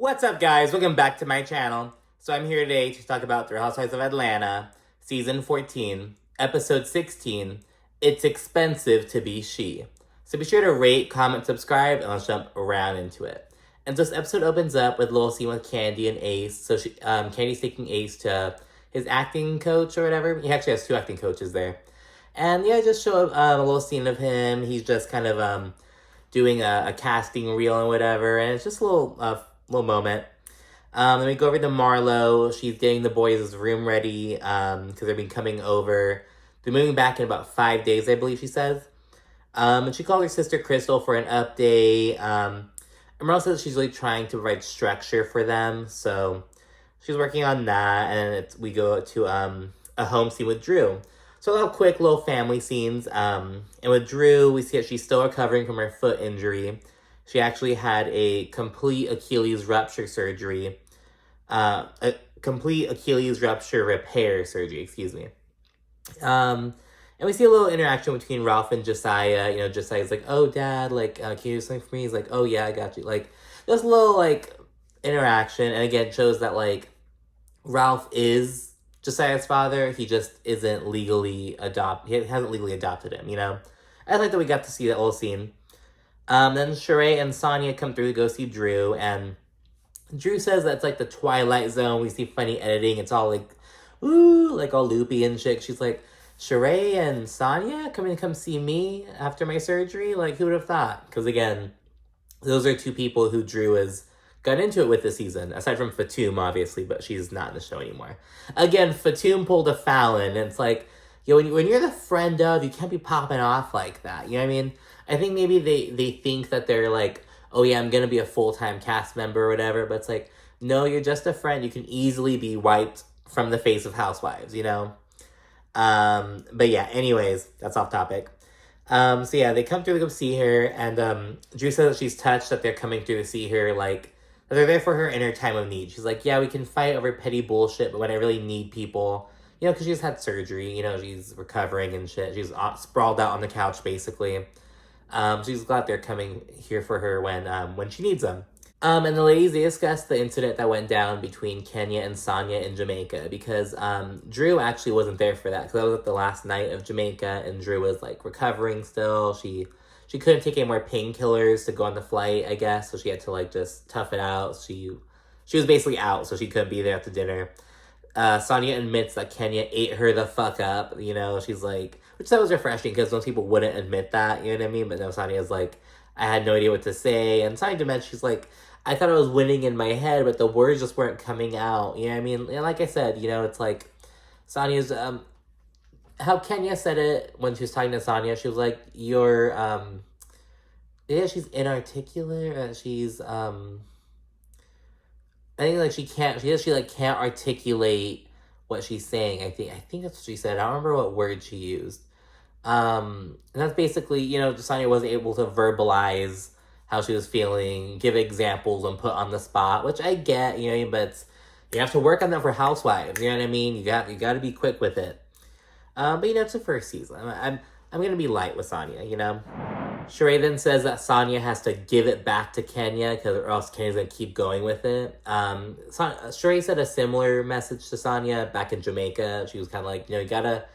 What's up, guys? Welcome back to my channel. So I'm here today to talk about The Real Housewives of Atlanta, Season 14, Episode 16, It's Expensive to Be She. So be sure to rate, comment, subscribe, and let's jump right into it. And so this episode opens up with a little scene with Kandi and Ace. So Kandi's taking Ace to his acting coach or whatever. He actually has two acting coaches there. And yeah, just show a little scene of him. He's just kind of doing a casting reel and whatever. And it's just a little moment. Then we go over to Marlo. She's getting the boys' room ready because they've been coming over. They're moving back in about 5 days, I believe she says. And she called her sister Crystal for an update. And Marlo says she's really trying to provide structure for them. So she's working on that. And we go to a home scene with Drew. So a little quick little family scenes. And with Drew, we see that she's still recovering from her foot injury. She actually had a complete Achilles rupture surgery. A complete Achilles rupture repair surgery, excuse me. And we see a little interaction between Ralph and Josiah. You know, Josiah's like, oh, Dad, like, can you do something for me? He's like, oh, yeah, I got you. Like, just a little, like, interaction. And again, shows that, like, Ralph is Josiah's father. He just isn't legally he hasn't legally adopted him, you know? I like that we got to see that little scene. Then Shereé and Sanya come through to go see Drew, and Drew says that's like the Twilight Zone. We see funny editing. It's all like, ooh, like all loopy and shit. She's like, Shereé and Sanya come see me after my surgery? Like, who would have thought? Because again, those are two people who Drew has got into it with this season, aside from Fatum, obviously, but she's not in the show anymore. Again, Fatum pulled a Fallon, and it's like, yo, when you're the friend of, you can't be popping off like that. You know what I mean? I think maybe they think that they're like, oh yeah, I'm gonna be a full-time cast member or whatever, but it's like, no, you're just a friend. You can easily be wiped from the face of Housewives, you know? But yeah, anyways, that's off topic. So yeah, they come through to go see her, and Drew says that she's touched that they're coming through to see her, like, they're there for her in her time of need. She's like, yeah, we can fight over petty bullshit, but when I really need people, you know, because she's had surgery, you know, she's recovering and shit. She's sprawled out on the couch, basically. She's glad they're coming here for her when she needs them. And the ladies, they discussed the incident that went down between Kenya and Sanya in Jamaica, because Drew actually wasn't there for that, because that was at the last night of Jamaica, and Drew was, like, recovering still. She couldn't take any more painkillers to go on the flight, I guess, so she had to, like, just tough it out. She was basically out, so she couldn't be there at the dinner. Sanya admits that Kenya ate her the fuck up, you know, she's like, which that was refreshing, because most people wouldn't admit that, you know what I mean, but no, Sanya's like, I had no idea what to say, and Sanya admits, she's like, I thought I was winning in my head, but the words just weren't coming out, you know what I mean, and like I said, you know, it's like, Sanya's, how Kenya said it when she was talking to Sanya, she was like, you're, yeah, she's inarticulate, she's, I think, like, she can't articulate what she's saying. I think that's what she said. I don't remember what word she used. And that's basically, you know, Josiah wasn't able to verbalize how she was feeling, give examples, and put on the spot, which I get, you know, but you have to work on that for Housewives, you know what I mean? You got to be quick with it. But, you know, it's the first season. I'm going to be light with Sanya, you know? Shereé then says that Sanya has to give it back to Kenya, or else Kenya's going to keep going with it. Shereé said a similar message to Sanya back in Jamaica. She was kind of like, you know, you gotta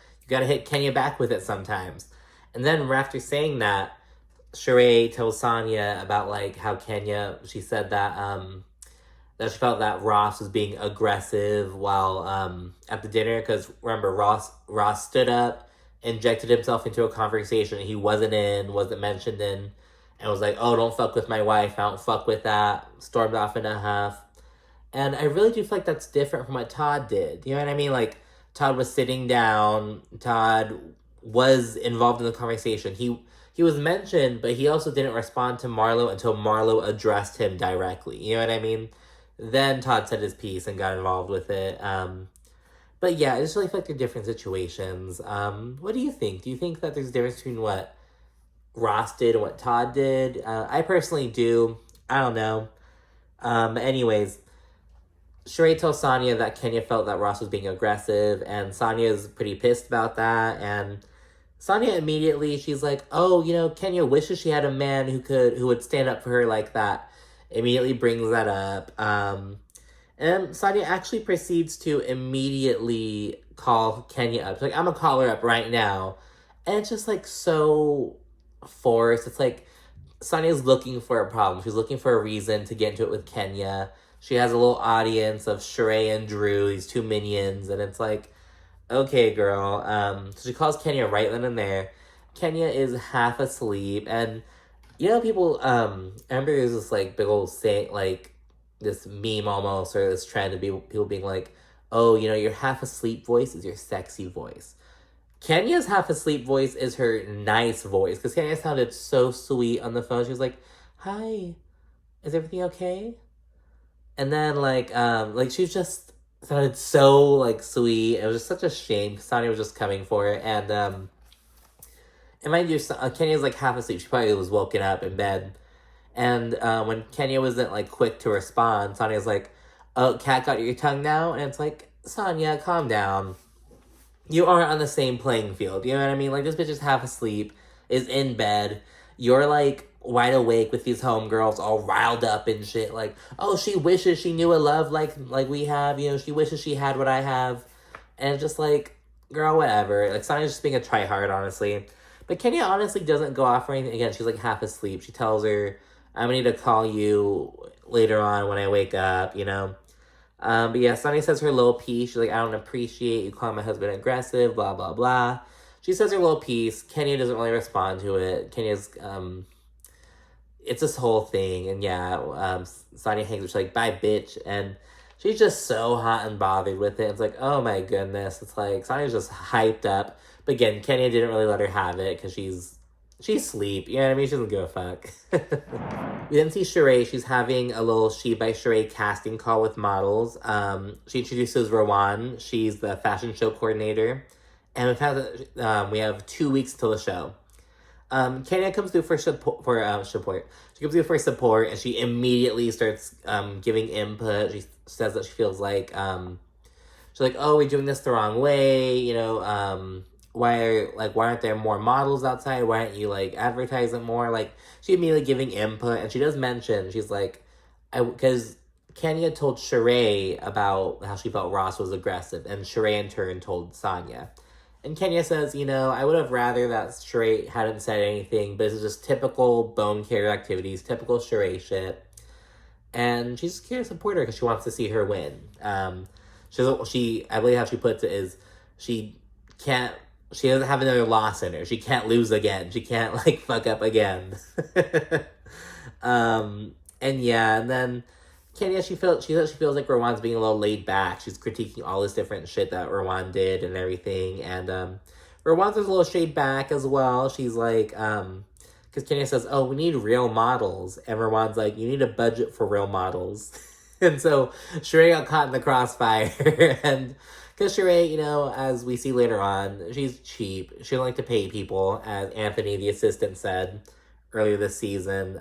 hit Kenya back with it sometimes. And then right after saying that, Shereé tells Sanya about, like, how Kenya, she said that that she felt that Ross was being aggressive while at the dinner, because remember, Ross stood up, injected himself into a conversation he wasn't mentioned in, and was like, oh, don't fuck with my wife, I don't fuck with that, stormed off in a huff. And I really do feel like that's different from what Todd did, you know what I mean? Like, Todd was sitting down, Todd was involved in the conversation, he was mentioned, but he also didn't respond to Marlo until Marlo addressed him directly, you know what I mean? Then Todd said his piece and got involved with it. But yeah, I just really feel like they're different situations. What do you think? Do you think that there's a difference between what Ross did and what Todd did? I personally do. I don't know. Anyways, Shereé tells Sanya that Kenya felt that Ross was being aggressive, and Sanya's pretty pissed about that, and Sanya immediately, she's like, oh, you know, Kenya wishes she had a man who would stand up for her like that. immediately brings that up. And Sanya actually proceeds to immediately call Kenya up. She's like, I'm gonna call her up right now. And it's just like so forced. It's like Sanya's looking for a problem. She's looking for a reason to get into it with Kenya. She has a little audience of Shereé and Drew, these two minions, and it's like, okay, girl. So she calls Kenya right then and there. Kenya is half asleep, and people. I remember there's this like big old saying, like this meme almost, or this trend of people being like, "Oh, your half asleep voice is your sexy voice." Kenya's half asleep voice is her nice voice, because Kenya sounded so sweet on the phone. She was like, "Hi, is everything okay?" And then she just sounded so like sweet. It was just such a shame. Sonya was just coming for it, and mind you, Kenya's like half asleep. She probably was woken up in bed, and when Kenya wasn't like quick to respond, Sonya's like, "Oh, cat got your tongue now," and it's like, Sanya, calm down. You aren't on the same playing field. You know what I mean? Like, this bitch is half asleep, is in bed. You're, like, wide awake with these homegirls all riled up and shit. Like, oh, she wishes she knew a love like we have. She wishes she had what I have. And it's just like, girl, whatever. Like, Sonya's just being a tryhard, honestly. But Kenya honestly doesn't go off or anything. Again, she's, like, half asleep. She tells her, I'm gonna need to call you later on when I wake up, But yeah, Sunny says her little piece. She's like, I don't appreciate you calling my husband aggressive, blah, blah, blah. She says her little piece. Kenya doesn't really respond to it. Kenya's, it's this whole thing. And yeah, Sonya hangs, she's like, bye, bitch. And she's just so hot and bothered with it. It's like, oh my goodness. It's like, Sonya's just hyped up. But again, Kenya didn't really let her have it because she's asleep. You know what I mean? She doesn't give a fuck. We then see Shereé. She's having a little She by Shereé casting call with models. She introduces Rawan. She's the fashion show coordinator. And we have 2 weeks till the show. Kenya comes through for support. She comes through for support, and she immediately starts giving input. She says that she feels like she's like, oh, we're doing this the wrong way. Why aren't there more models outside? Why aren't you advertise it more? She immediately giving input, and she does mention, she's like, because Kenya told Shereé about how she felt Ross was aggressive, and Shereé in turn told Sanya. And Kenya says, I would have rather that Shereé hadn't said anything, but it's just typical bone carrier activities, typical Shereé shit. And she's just here to support her because she wants to see her win. I believe how she puts it is, she doesn't have another loss in her. She can't lose again. She can't, fuck up again. And then Kenya, she feels like Rawan's being a little laid back. She's critiquing all this different shit that Rawan did and everything. And Rawan's a little shade back as well. She's like, because Kenya says, oh, we need real models. And Rawan's like, you need a budget for real models. And so Shereé got caught in the crossfire. And because Shereé, as we see later on, she's cheap. She doesn't like to pay people, as Anthony, the assistant, said earlier this season.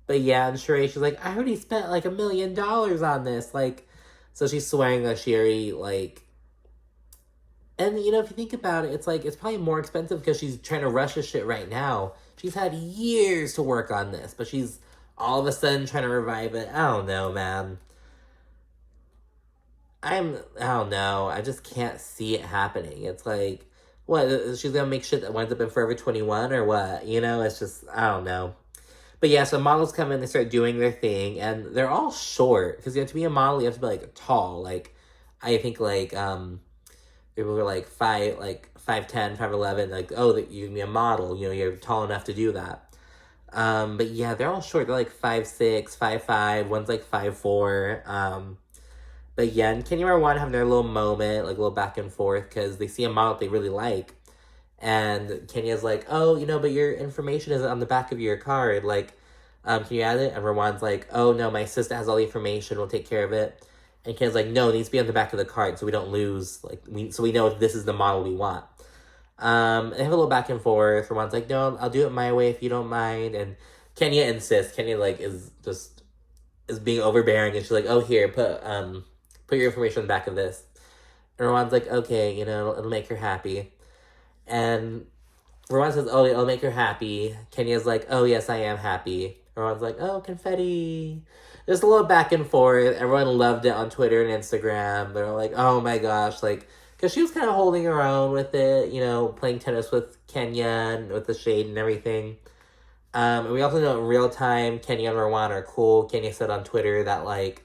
But yeah, and Shereé, she's like, I already spent $1 million on this. So she's swearing that she already, and, if you think about it, it's it's probably more expensive because she's trying to rush this shit right now. She's had years to work on this, but she's all of a sudden trying to revive it. I don't know, man. I don't know. I just can't see it happening. It's what? She's gonna make shit that winds up in Forever 21 or what? It's just, I don't know. But yeah, so models come in, they start doing their thing, and they're all short. Because to be a model, you have to be tall. I think people were 5'10", 5'11", oh, you can be a model, you're tall enough to do that. But yeah, they're all short. They're 5'6", 5'5", one's 5'4". But yeah, and Kenya and Rawan have their little moment, a little back and forth, because they see a model they really like. And Kenya's like, oh, but your information isn't on the back of your card. Can you add it? And Rawan's like, oh, no, my sister has all the information. We'll take care of it. And Kenya's like, no, it needs to be on the back of the card so we don't lose. So we know if this is the model we want. They have a little back and forth. Rawan's like, no, I'll do it my way if you don't mind. And Kenya insists. Kenya, is being overbearing. And she's like, oh, here, put your information on the back of this. And Rawan's like, okay, it'll make her happy. And Rawan says, oh, it'll make her happy. Kenya's like, oh, yes, I am happy. Everyone's like, oh, confetti. There's a little back and forth. Everyone loved it on Twitter and Instagram. They were like, oh my gosh, like, because she was kind of holding her own with it, you know, playing tennis with Kenya and with the shade and everything. And we also know in real time, Kenya and Rawan are cool. Kenya said on Twitter that, like,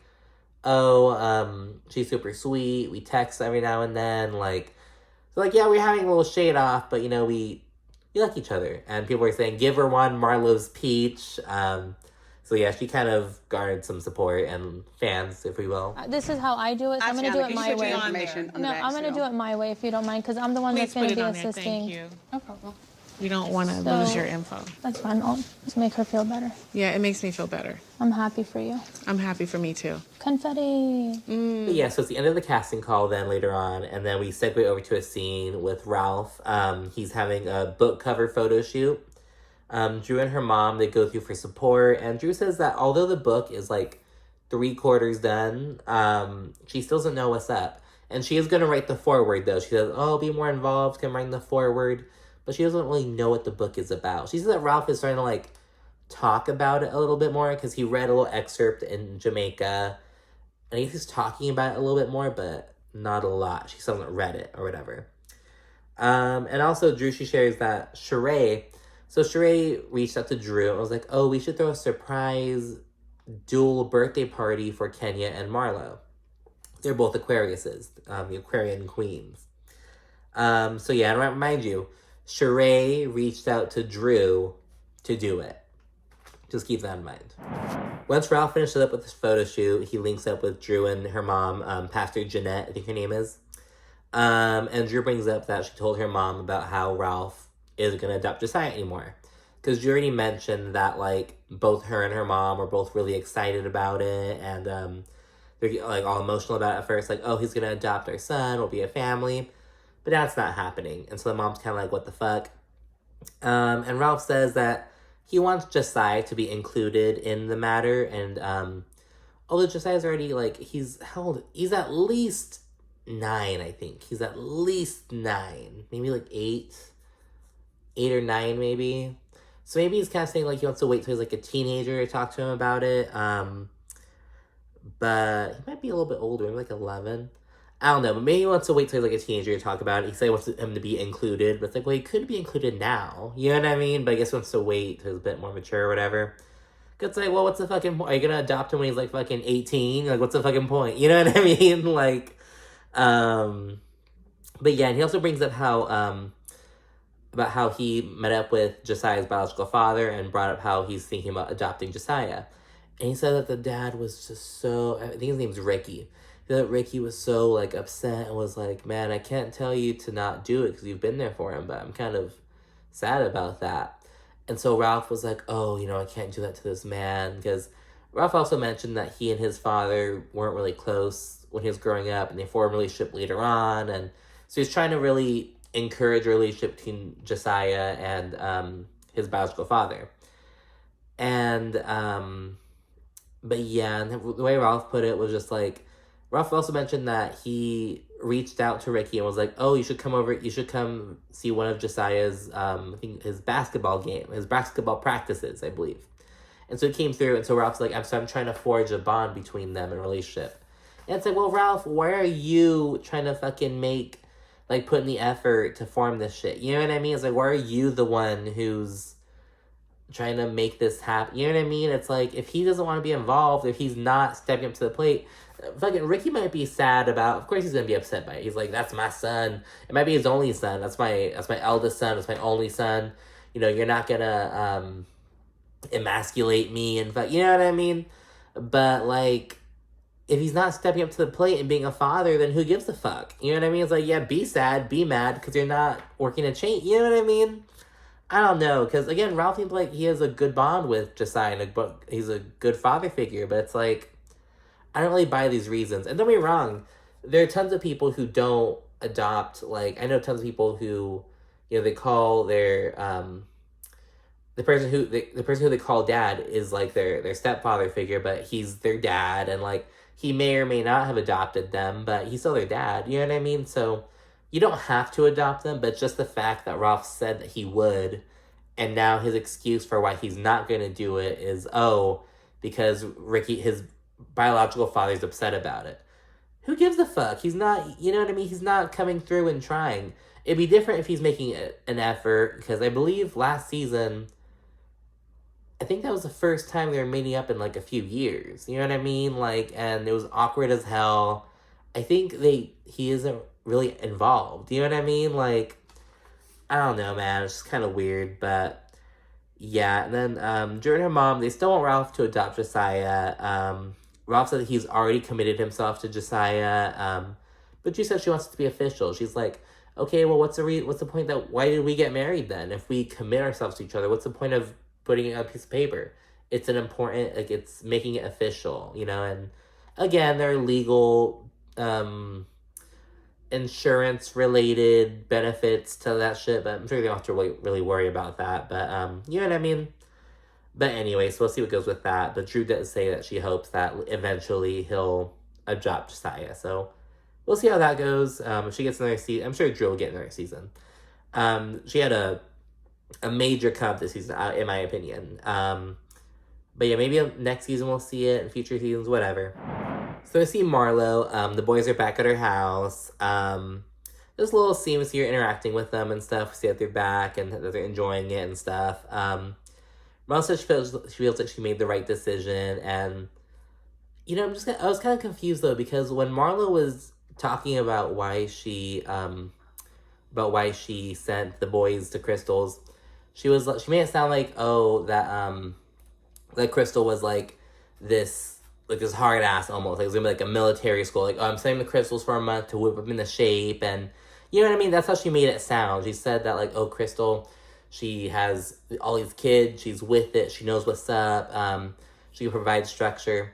oh, she's super sweet. We text every now and then, like, so, like, yeah, we're having a little shade off, but, you know, we like each other. And people are saying, give her one Marlo's peach. So, yeah, she kind of garnered some support and fans, if we will. This is how I do it. So I'm going to do it my way. No, I'm going to do it my way, if you don't mind, because I'm the one that's going to be assisting. Thank you. No problem. We don't want to lose your info. That's fine. I'll just make her feel better. Yeah, it makes me feel better. I'm happy for you. I'm happy for me, too. Confetti. But yeah, so it's the end of the casting call then later on, and then we segue over to a scene with Ralph. He's having a book cover photo shoot. Drew and her mom, they go through for support, and Drew says that although the book is like 3/4 done, she still doesn't know what's up. And she is going to write the foreword, though. She says, oh, be more involved, can write the foreword. But she doesn't really know what the book is about. She says that Ralph is trying to, like, talk about it a little bit more because he read a little excerpt in Jamaica. And he's talking about it a little bit more, but not a lot. She still hasn't read it or whatever. And also, Drew, she shares that Shereé... So Shereé reached out to Drew and was like, oh, we should throw a surprise dual birthday party for Kenya and Marlo. They're both Aquariuses, the Aquarian queens. So yeah, and I remind you, Shereé reached out to Drew to do it. Just keep that in mind. Once Ralph finishes up with his photo shoot, he links up with Drew and her mom, Pastor Jeanette, I think her name is. And Drew brings up that she told her mom about how Ralph isn't going to adopt Josiah anymore. Because Drew already mentioned that, like, both her and her mom were both really excited about it. And they're, like, all emotional about it at first. Like, oh, he's going to adopt our son. We'll be a family. But that's not happening. And so the mom's kind of like, what the fuck? And Ralph says that he wants Josiah to be included in the matter. And although Josiah's already, like, he's at least 9, I think. He's at least 9. Maybe, like, 8. 8 or 9, maybe. So maybe he's kind of saying, like, he wants to wait till he's, like, a teenager to talk to him about it. But he might be a little bit older, maybe, like, 11. I don't know, but maybe he wants to wait till he's, like, a teenager to talk about it. He said he wants him to be included, but it's like, well, he could be included now. You know what I mean? But I guess he wants to wait till he's a bit more mature or whatever. It's like, well, what's the fucking point? Are you going to adopt him when he's, like, fucking 18? Like, what's the fucking point? You know what I mean? Like, but yeah, and he also brings up how, about how he met up with Josiah's biological father and brought up how he's thinking about adopting Josiah. And he said that the dad was just so, I think his name's Ricky. That Ricky was so, like, upset and was like, man, I can't tell you to not do it because you've been there for him, but I'm kind of sad about that. And so Ralph was like, oh, you know, I can't do that to this man, because Ralph also mentioned that he and his father weren't really close when he was growing up, and they formed a relationship later on, and so he's trying to really encourage a relationship between Josiah and his biological father. And, but yeah, and the way Ralph put it was just like, Ralph also mentioned that he reached out to Ricky and was like, oh, you should come see one of Josiah's, I think his basketball practices, I believe. And so he came through, and so Ralph's like, I'm trying to forge a bond between them in a relationship. And it's like, well, Ralph, why are you trying to fucking put in the effort to form this shit? You know what I mean? It's like, why are you the one who's trying to make this happen? You know what I mean? It's like, if he doesn't want to be involved, if he's not stepping up to the plate, fucking Ricky might be sad about, of course he's gonna be upset by it. He's like, that's my son. It might be his only son. That's my eldest son. That's my only son. You know, you're not gonna emasculate me and you know what I mean? But like, if he's not stepping up to the plate and being a father, then who gives a fuck? You know what I mean? It's like, yeah, be sad, be mad, because you're not working a change. You know what I mean? I don't know, because again, Ralph seems like he has a good bond with Josiah, and he's a good father figure, but it's like, I don't really buy these reasons. And don't get me wrong, there are tons of people who don't adopt, like, I know tons of people who, you know, they call their, the person who they call dad is, like, their stepfather figure, but he's their dad, and, like, he may or may not have adopted them, but he's still their dad, you know what I mean? So, you don't have to adopt them, but just the fact that Ralph said that he would, And now his excuse for why he's not going to do it is, because Ricky, his biological father's upset about it. Who gives a fuck? He's not, you know what I mean? He's not coming through and trying. It'd be different if he's making an effort, because I believe last season, I think that was the first time they were meeting up in like a few years. You know what I mean? Like, and it was awkward as hell. I think he isn't really involved. You know what I mean? Like, I don't know, man. It's just kind of weird, but yeah. And then Drew and her mom, they still want Ralph to adopt Josiah. Ralph said that he's already committed himself to Josiah. But she said she wants it to be official. She's like, okay, well, what's the point why did we get married then? If we commit ourselves to each other, what's the point of putting it on a piece of paper? It's an important, like, it's making it official, you know? And again, there are legal, insurance-related benefits to that shit, but I'm sure they don't have to really worry about that. But, you know what I mean? But anyway, so we'll see what goes with that. But Drew did say that she hopes that eventually he'll adopt Josiah. So we'll see how that goes. If she gets another season, I'm sure Drew will get another season. She had a major cup this season, in my opinion. But yeah, maybe next season we'll see it, in future seasons, whatever. So I see Marlo. The boys are back at her house. There's a little scene with her interacting with them and stuff. We see that they're back and that they're enjoying it and stuff. Marlo says she feels like she made the right decision. And, you know, I was kind of confused, though, because when Marlo was talking about why she sent the boys to Crystal's, she made it sound like, that Crystal was like this hard ass almost. Like it was gonna be like a military school. Like, I'm sending the Crystals for a month to whip them into shape, and you know what I mean? That's how she made it sound. She said that like, Crystal, she has all these kids, she's with it, she knows what's up, she can provide structure.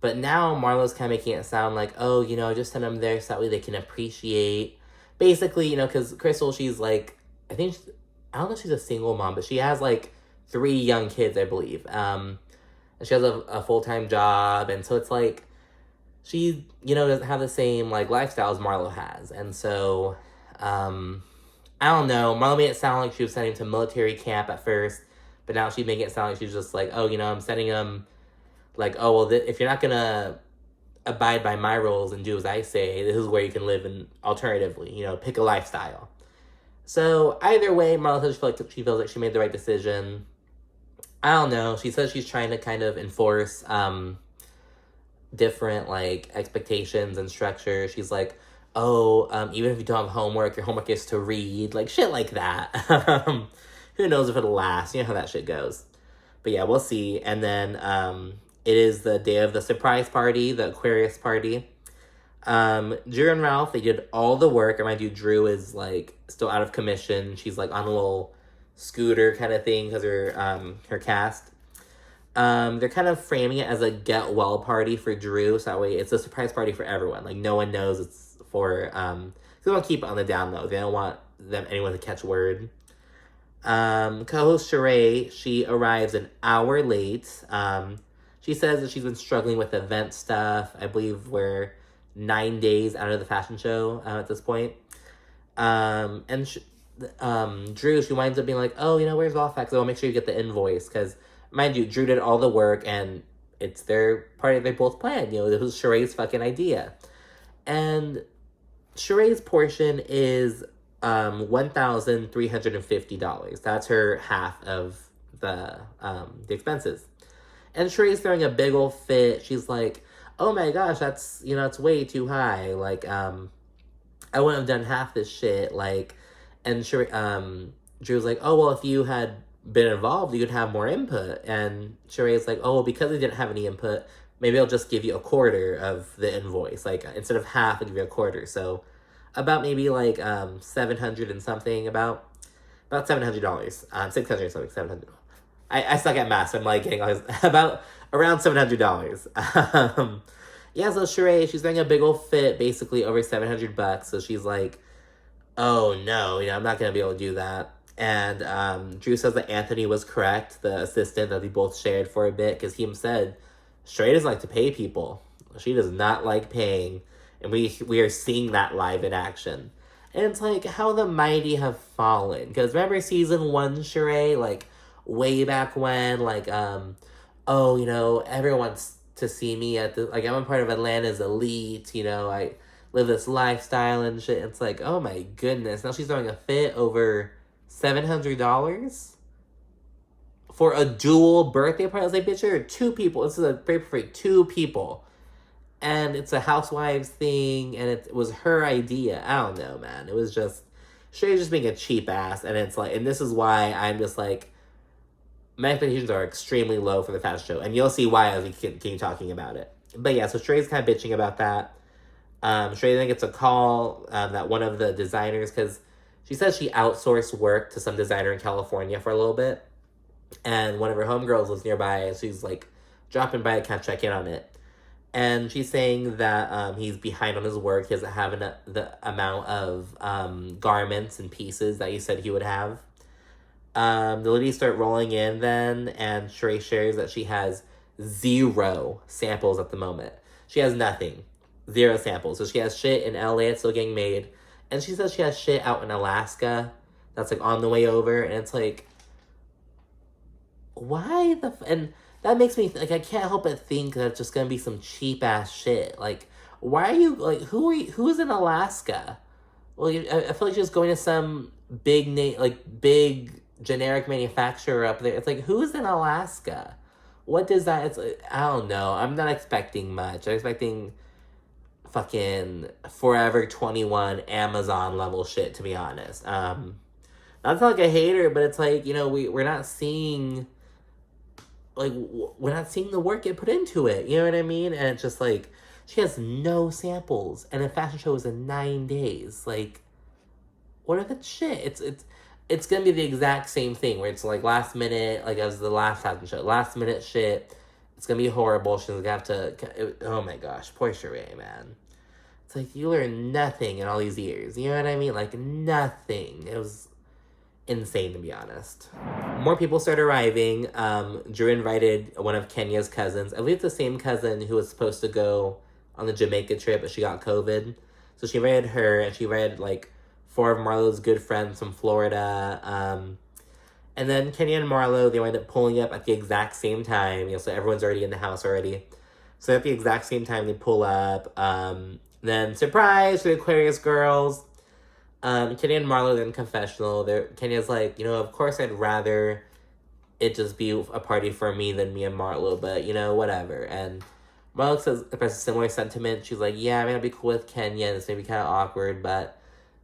But now Marlo's kind of making it sound like, just send them there so that way they can appreciate. Basically, because Crystal, she's like, I don't know if she's a single mom, but she has like 3 young kids, I believe. And she has a full-time job, and so it's like, she, doesn't have the same like lifestyle as Marlo has. And so, I don't know, Marlo made it sound like she was sending him to military camp at first, but now she's making it sound like she's just like, I'm sending him, like, if you're not gonna abide by my rules and do as I say, this is where you can live in alternatively, pick a lifestyle. So either way, Marlo says she feels like she made the right decision. I don't know. She says she's trying to kind of enforce different like expectations and structure. She's like, even if you don't have homework, your homework is to read, like shit like that. Who knows if it'll last? You know how that shit goes. But yeah, we'll see. And then it is the day of the surprise party, the Aquarius party. Drew and Ralph, they did all the work. And mind you, Drew is like still out of commission. She's like on a little scooter kind of thing because her cast. They're kind of framing it as a get well party for Drew, so that way it's a surprise party for everyone. Like no one knows it's for they don't keep it on the down low. They don't want anyone to catch word. Co-host Shereé, she arrives an hour late. She says that she's been struggling with event stuff. I believe we're 9 days out of the fashion show at this point. Drew, she winds up being like, where's Rolf at? Because I'll make sure you get the invoice. Because, mind you, Drew did all the work, and it's their party they both planned. This was Shereé's fucking idea. And Shereé's portion is $1,350. That's her half of the expenses. And Shereé's throwing a big old fit. She's like, oh my gosh, that's, it's way too high. Like, I wouldn't have done half this shit. Like, and Drew's like, if you had been involved, you could have more input. And Shereé's like, because I didn't have any input, maybe I'll just give you a quarter of the invoice. Like, instead of half, I'll give you a quarter. So, about maybe like $700 and something, about $700. 600 something, 700. I suck at math, so I'm like getting all this, about around $700. Yeah, so Shereé, she's throwing a big old fit, basically over $700. So she's like, oh no, I'm not gonna be able to do that. And Drew says that Anthony was correct, the assistant that they both shared for a bit, because he said Shereé doesn't like to pay people. She does not like paying, and we are seeing that live in action. And it's like, how the mighty have fallen. Because remember season 1, Shereé? Like, way back when, like, oh, you know, everyone wants to see me at the, like, I'm a part of Atlanta's elite, you know, I live this lifestyle and shit. It's like, oh my goodness. Now she's throwing a fit over $700 for a dual birthday party. I was like, bitch, there are 2 people. This is a very perfect 2 people. And it's a housewives thing, and it was her idea. I don't know, man. It was just, Shereé's just being a cheap ass, and it's like, and this is why I'm just like, my expectations are extremely low for the fashion show, and you'll see why as we continue talking about it. But yeah, so Shereé's kind of bitching about that. Shereé then gets a call that one of the designers, because she says she outsourced work to some designer in California for a little bit, and one of her homegirls lives nearby, and she's like dropping by to kind of check in on it. And she's saying that he's behind on his work. He doesn't have the amount of garments and pieces that he said he would have. The ladies start rolling in then, and Shereé shares that she has 0 samples at the moment. She has nothing. 0 samples. So she has shit in LA that's still getting made. And she says she has shit out in Alaska that's like on the way over. And it's like, why the... And that makes me, like, I can't help but think that it's just gonna be some cheap ass shit. Like, why are you, like, who's in Alaska? Well, I feel like you're just going to some big generic manufacturer up there. It's like, who's in Alaska? What does that, it's like, I don't know. I'm not expecting much. I'm expecting fucking Forever 21 Amazon level shit, to be honest. Not like a hater, but it's like, you know, we're not seeing... Like, we're not seeing the work get put into it. You know what I mean? And it's just like, she has no samples. And the fashion show is in 9 days. Like, what are the shit? It's gonna be the exact same thing where it's like last minute, like as the last fashion show. Last minute shit. It's gonna be horrible. She's gonna have to, oh my gosh, poor Shereé, man. It's like, you learn nothing in all these years. You know what I mean? Like, nothing. It was insane, to be honest. More people start arriving. Drew invited one of Kenya's cousins. I believe it's the same cousin who was supposed to go on the Jamaica trip, but she got COVID. So she invited her, and she invited, like, 4 of Marlo's good friends from Florida. And then Kenya and Marlo, they wind up pulling up at the exact same time. You know, so everyone's already in the house already. So at the exact same time, they pull up. Then, surprise for the Aquarius girls. Kenya and Marlo, they're in confessional. Kenya's like, you know, of course I'd rather it just be a party for me than me and Marlo, but, you know, whatever. And Marlo expresses a similar sentiment. She's like, yeah, I mean, I'd be cool with Kenya. It's maybe kind of awkward, but,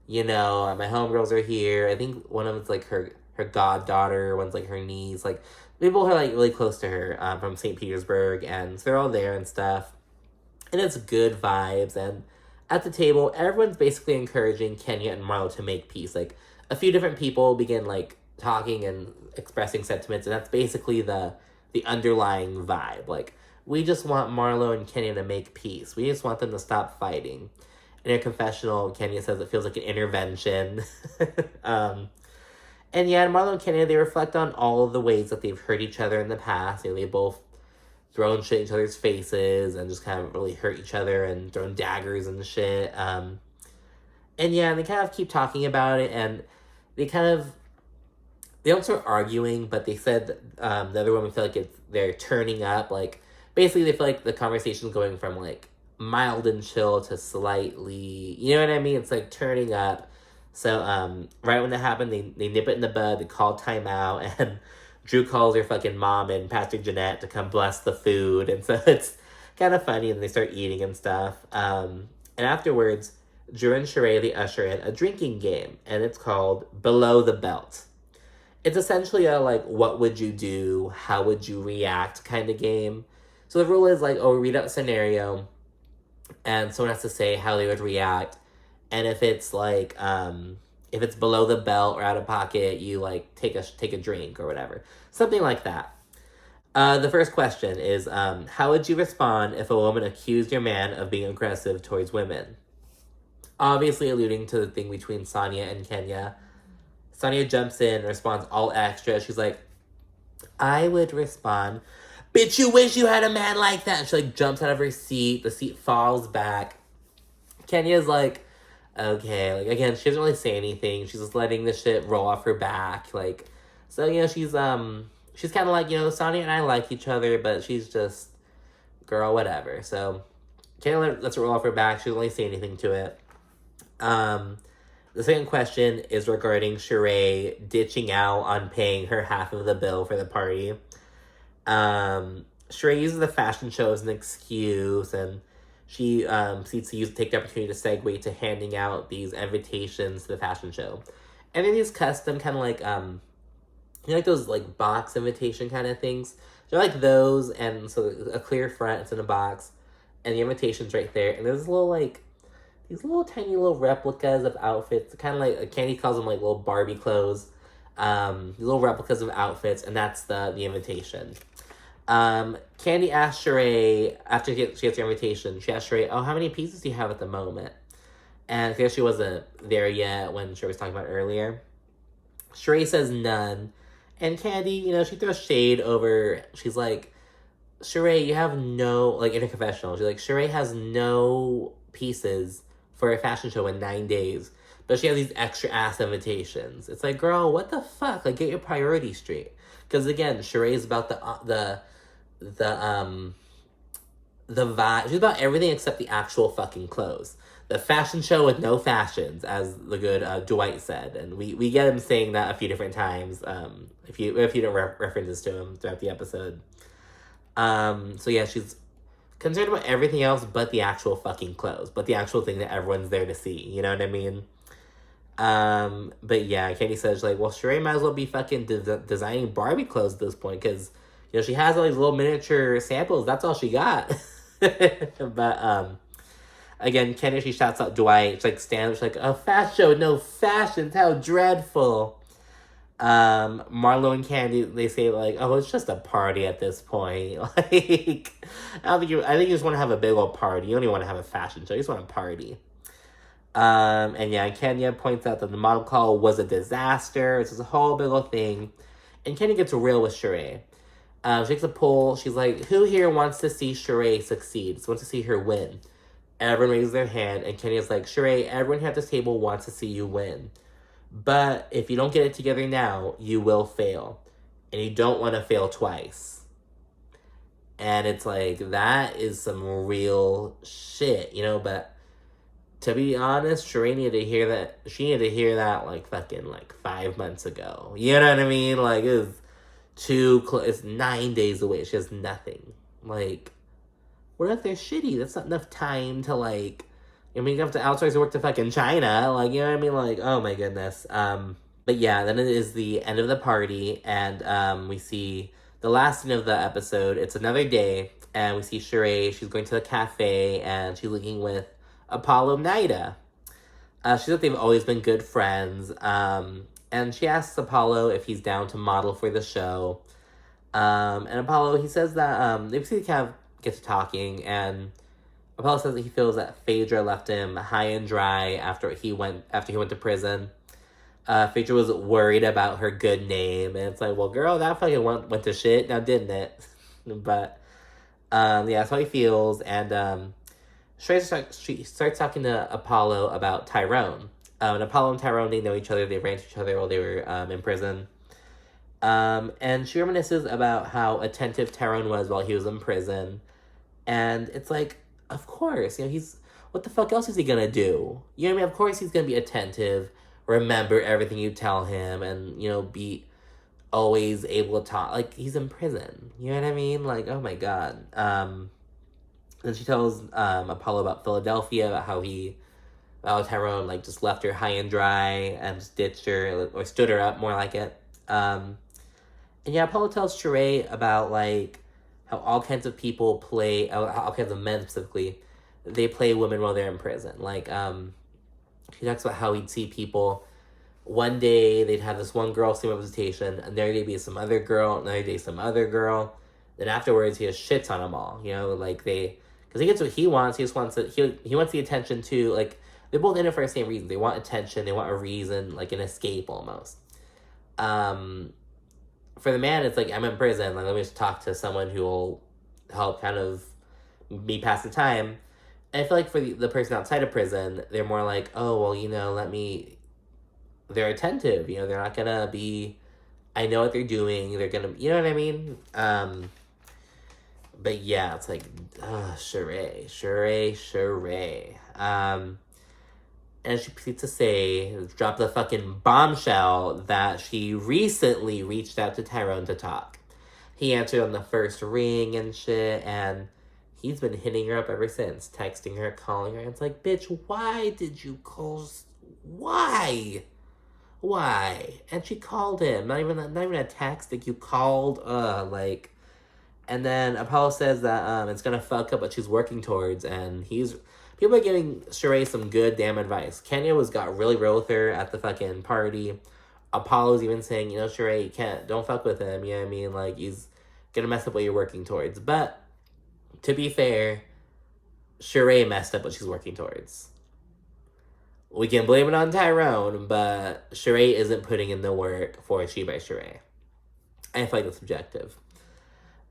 you know, my homegirls are here. I think one of them's, like, her goddaughter. One's, like, her niece. Like, people who are, like, really close to her from St. Petersburg. And so they're all there and stuff. And it's good vibes, and at the table, everyone's basically encouraging Kenya and Marlo to make peace. Like, a few different people begin, like, talking and expressing sentiments, and that's basically the underlying vibe. Like, we just want Marlo and Kenya to make peace. We just want them to stop fighting. In her confessional, Kenya says it feels like an intervention. And yeah, Marlo and Kenya, they reflect on all of the ways that they've hurt each other in the past. You know, they both thrown shit in each other's faces and just kind of really hurt each other and thrown daggers and shit. And yeah, they kind of keep talking about it, and they don't start arguing, but they said the other women feel like they're turning up. Like, basically they feel like the conversation's going from like mild and chill to slightly, you know what I mean? It's like turning up. So right when that happened, they nip it in the bud, they call timeout, and Drew calls her fucking mom and Pastor Jeanette to come bless the food. And so it's kind of funny, and they start eating and stuff. And afterwards, Drew and Shereé, they usher in a drinking game, and it's called Below the Belt. It's essentially a, like, what would you do, how would you react kind of game. So the rule is, like, we read out a scenario, and someone has to say how they would react. And if it's, like, if it's below the belt or out of pocket, you, like, take a drink or whatever. Something like that. The first question is, how would you respond if a woman accused your man of being aggressive towards women? Obviously alluding to the thing between Sanya and Kenya. Sanya jumps in and responds all extra. She's like, I would respond, bitch, you wish you had a man like that. And she, like, jumps out of her seat. The seat falls back. Kenya's like, okay, like, again, she doesn't really say anything. She's just letting the shit roll off her back, like, so, she's kind of like, Sanya and I like each other, but she's just, girl, whatever. So, Kayla lets it roll off her back. She doesn't really say anything to it. The second question is regarding Shereé ditching out on paying her half of the bill for the party. Shereé uses the fashion show as an excuse, and she seems to take the opportunity to segue to handing out these invitations to the fashion show. And then these custom kind of like, like those like box invitation kind of things. They're like those, and so a clear front, it's in a box, and the invitation's right there. And there's these little tiny little replicas of outfits, kind of like, Kandi calls them like little Barbie clothes. These little replicas of outfits, and that's the invitation. Kandi asked Shereé, after she gets her invitation, she asked Shereé, oh, how many pieces do you have at the moment? And I guess she wasn't there yet when Shereé was talking about earlier. Shereé says none. And Kandi, she throws shade over, she's like, Shereé, you have no, like, in a confessional, she's like, Shereé has no pieces for a fashion show in 9 days, but she has these extra ass invitations. It's like, girl, what the fuck? Like, get your priorities straight. Because again, Shereé is about the vibe. She's about everything except the actual fucking clothes. The fashion show with no fashions, as the good Dwight said, and we get him saying that a few different times. If you don't references to him throughout the episode. So yeah, she's concerned about everything else but the actual fucking clothes, but the actual thing that everyone's there to see. You know what I mean? But yeah, Kandi says, like, well, Shereé might as well be fucking designing Barbie clothes at this point, because, she has all these little miniature samples. That's all she got. But, again, Kandi, she shouts out Dwight. She's like, she's like, a fashion show with no fashions, how dreadful. Marlo and Kandi, they say, like, oh, it's just a party at this point. Like, I think you just want to have a big old party. You don't even want to have a fashion show. You just want to party. And yeah, Kenya points out that the model call was a disaster. It's just a whole big old thing. And Kenya gets real with Shereé. She takes a poll. She's like, who here wants to see Shereé succeed? Wants to see her win? Everyone raises their hand, and Kenya's like, Shereé, everyone here at this table wants to see you win. But if you don't get it together now, you will fail. And you don't want to fail twice. And it's like, that is some real shit, but to be honest, Shereé needed to hear that. She needed to hear that, like, fucking, like, 5 months ago. You know what I mean? Like, it was too close. It's 9 days away. She has nothing. Like, what if they're shitty? That's not enough time to, like, you have to outsource your work to fucking China. Like, you know what I mean? Like, oh my goodness. But yeah, then it is the end of the party, and we see the last scene of the episode. It's another day, and we see Shereé. She's going to the cafe, and she's looking with Apollo Nida. She said they've always been good friends, and she asks Apollo if he's down to model for the show. And Apollo, he says that they basically kind of get to talking, and Apollo says that he feels that Phaedra left him high and dry after he went to prison. Phaedra was worried about her good name, and it's like, well, girl, that fucking went to shit now, didn't it? But yeah, that's how he feels, and she starts talking to Apollo about Tyrone. And Apollo and Tyrone, they know each other. They ran to each other while they were in prison. And she reminisces about how attentive Tyrone was while he was in prison. And it's like, of course, what the fuck else is he gonna do? You know what I mean? Of course he's gonna be attentive, remember everything you tell him, and, be always able to talk. Like, he's in prison. You know what I mean? Like, oh my God. Then she tells Apollo about Philadelphia, about how Tyrone, like, just left her high and dry and just ditched her, or stood her up, more like it. And yeah, Apollo tells Shereé about, like, how all kinds of people play, all kinds of men specifically, they play women while they're in prison. Like, he talks about how he'd see people, one day they'd have this one girl same representation, another day be some other girl, another day some other girl. Then afterwards he just shits on them all, like because he gets what he wants. He just wants he wants the attention too. Like, they're both in it for the same reason. They want attention. They want a reason, like an escape almost. For the man, it's like, I'm in prison. Like, let me just talk to someone who will help kind of me pass the time. I feel like for the person outside of prison, they're more like, oh, well, they're attentive, they're not gonna be, I know what they're doing, they're gonna, you know what I mean? But yeah, it's like, Shereé. And she proceeds to say, drop the fucking bombshell that she recently reached out to Tyrone to talk. He answered on the first ring and shit, and he's been hitting her up ever since, texting her, calling her. And it's like, bitch, why did you call? Why? And she called him. Not even a text. Like, you called. And then Apollo says that it's gonna fuck up what she's working towards, and people are giving Shereé some good damn advice. Kenya got really real with her at the fucking party. Apollo's even saying, Shereé, don't fuck with him, you know what I mean? Like, he's gonna mess up what you're working towards. But, to be fair, Shereé messed up what she's working towards. We can blame it on Tyrone, but Shereé isn't putting in the work for She by Shereé. I feel like that's subjective.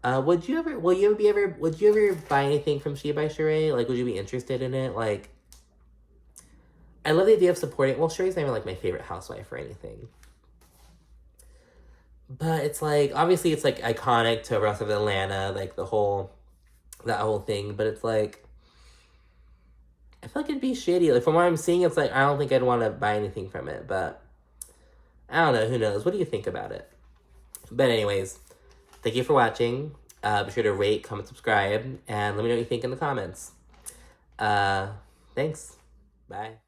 Would you ever buy anything from She by Shereé? Like, would you be interested in it? Like, I love the idea of supporting, well, Shereé's not even, like, my favorite housewife or anything. But it's, like, obviously it's, like, iconic to Rest of Atlanta, like, that whole thing, but it's, like, I feel like it'd be shitty. Like, from what I'm seeing, it's, like, I don't think I'd want to buy anything from it, but I don't know, who knows? What do you think about it? But anyways, thank you for watching. Be sure to rate, comment, subscribe, and let me know what you think in the comments. Thanks. Bye.